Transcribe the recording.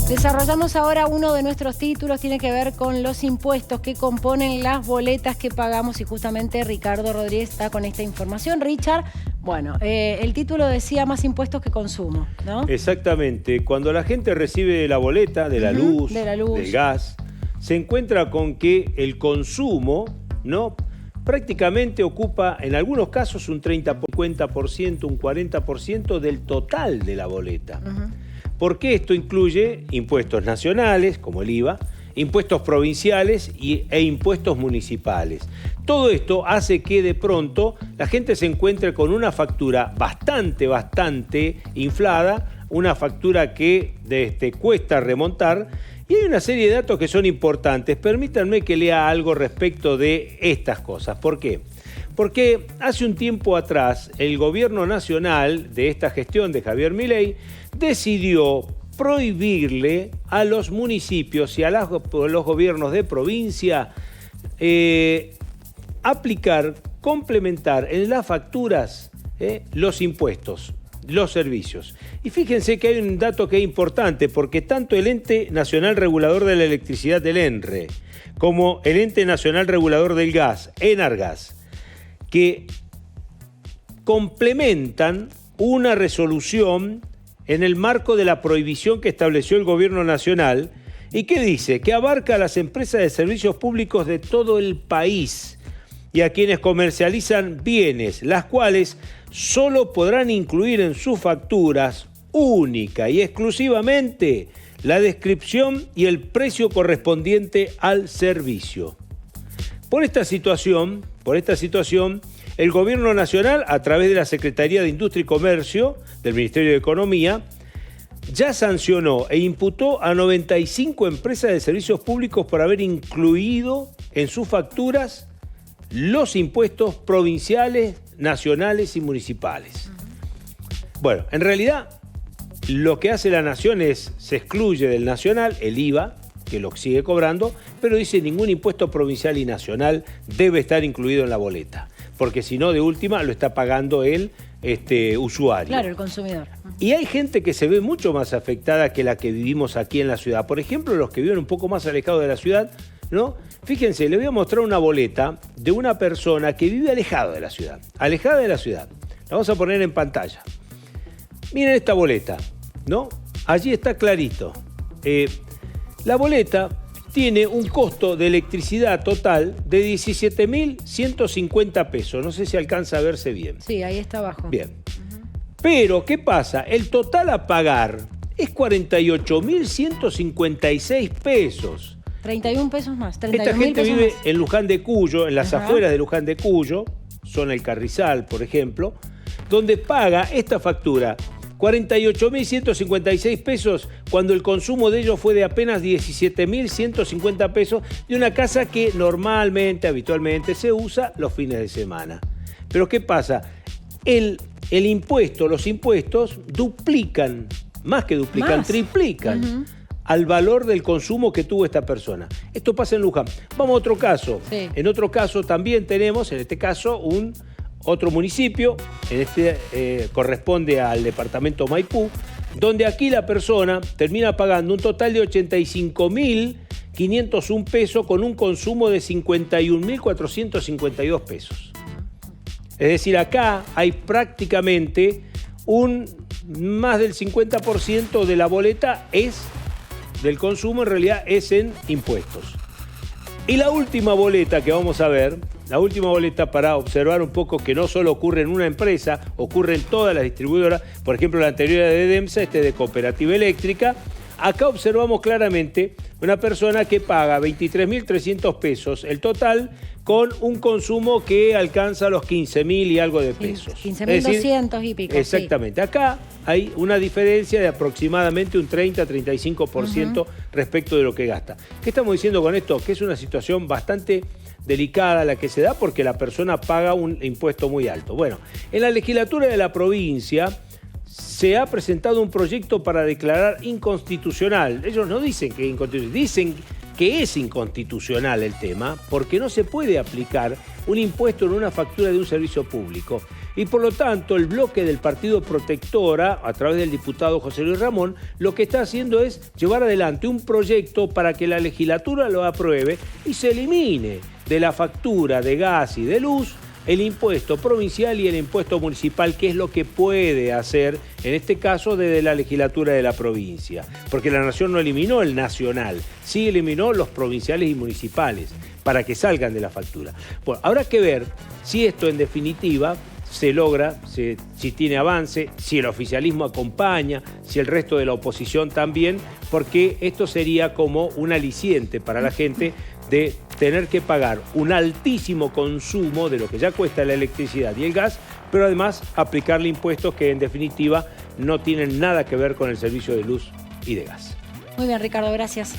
Desarrollamos ahora uno de nuestros títulos, tiene que ver con los impuestos que componen las boletas que pagamos y justamente Ricardo Rodríguez está con esta información. Richard, bueno, el título decía más impuestos que consumo, ¿no? Exactamente. Cuando la gente recibe la boleta de la luz, del gas, se encuentra con que el consumo, ¿no?, prácticamente ocupa en algunos casos un 30%, 50%, un 40% del total de la boleta. Porque esto incluye impuestos nacionales, como el IVA, impuestos provinciales e impuestos municipales. Todo esto hace que de pronto la gente se encuentre con una factura bastante inflada, una factura que cuesta remontar, y hay una serie de datos que son importantes. Permítanme que lea algo respecto de estas cosas. ¿Por qué? Porque hace un tiempo atrás el gobierno nacional de esta gestión de Javier Milei decidió prohibirle a los municipios y a los gobiernos de provincia complementar en las facturas los impuestos, los servicios. Y fíjense que hay un dato que es importante, porque tanto el Ente Nacional Regulador de la Electricidad, el ENRE, como el Ente Nacional Regulador del Gas, ENARGAS, que complementan una resolución en el marco de la prohibición que estableció el gobierno nacional y que dice que abarca a las empresas de servicios públicos de todo el país y a quienes comercializan bienes, las cuales solo podrán incluir en sus facturas única y exclusivamente la descripción y el precio correspondiente al servicio. Por esta situación, el Gobierno Nacional, a través de la Secretaría de Industria y Comercio del Ministerio de Economía, ya sancionó e imputó a 95 empresas de servicios públicos por haber incluido en sus facturas los impuestos provinciales, nacionales y municipales. Bueno, en realidad, lo que hace la Nación es, se excluye del nacional el IVA, que lo sigue cobrando, pero dice ningún impuesto provincial y nacional debe estar incluido en la boleta, porque si no, de última, lo está pagando el usuario. Claro, el consumidor. Y hay gente que se ve mucho más afectada que la que vivimos aquí en la ciudad. Por ejemplo, los que viven un poco más alejados de la ciudad, ¿no? Fíjense, le voy a mostrar una boleta de una persona que vive alejada de la ciudad. Alejada de la ciudad. La vamos a poner en pantalla. Miren esta boleta, ¿no? Allí está clarito. La boleta tiene un costo de electricidad total de 17.150 pesos. No sé si alcanza a verse bien. Sí, ahí está abajo. Bien. Pero, ¿qué pasa? El total a pagar es 48.156 pesos. 31 pesos más. Esta gente vive en Luján de Cuyo, en las afueras de Luján de Cuyo, zona El Carrizal, por ejemplo, donde paga esta factura 48.156 pesos cuando el consumo de ellos fue de apenas 17.150 pesos de una casa que habitualmente se usa los fines de semana. Pero ¿qué pasa? Los impuestos duplican, más que duplican, triplican al valor del consumo que tuvo esta persona. Esto pasa en Luján. Vamos a otro caso. Sí. En otro caso también tenemos, en este caso, otro municipio, corresponde al departamento Maipú, donde aquí la persona termina pagando un total de 85.501 pesos con un consumo de 51.452 pesos. Es decir, acá hay prácticamente más del 50% de la boleta del consumo, en realidad es en impuestos. Y la última boleta que vamos a ver, la última boleta para observar un poco que no solo ocurre en una empresa, ocurre en todas las distribuidoras, por ejemplo la anterior de DEMSA, de Cooperativa Eléctrica. Acá observamos claramente una persona que paga 23.300 pesos el total con un consumo que alcanza los 15.000 y algo de pesos. 15.200 y pico. Exactamente. Sí. Acá hay una diferencia de aproximadamente un 30-35% respecto de lo que gasta. ¿Qué estamos diciendo con esto? Que es una situación bastante delicada la que se da porque la persona paga un impuesto muy alto. Bueno, en la legislatura de la provincia se ha presentado un proyecto para declarar inconstitucional. Ellos no dicen que es inconstitucional, dicen que es inconstitucional el tema porque no se puede aplicar un impuesto en una factura de un servicio público. Y por lo tanto, el bloque del Partido Protectora, a través del diputado José Luis Ramón, lo que está haciendo es llevar adelante un proyecto para que la legislatura lo apruebe y se elimine de la factura de gas y de luz el impuesto provincial y el impuesto municipal, que es lo que puede hacer, en este caso, desde la legislatura de la provincia. Porque la Nación no eliminó el nacional, sí eliminó los provinciales y municipales, para que salgan de la factura. Bueno, habrá que ver si esto, en definitiva, se logra, si tiene avance, si el oficialismo acompaña, si el resto de la oposición también, porque esto sería como un aliciente para la gente de tener que pagar un altísimo consumo de lo que ya cuesta la electricidad y el gas, pero además aplicarle impuestos que en definitiva no tienen nada que ver con el servicio de luz y de gas. Muy bien, Ricardo, gracias.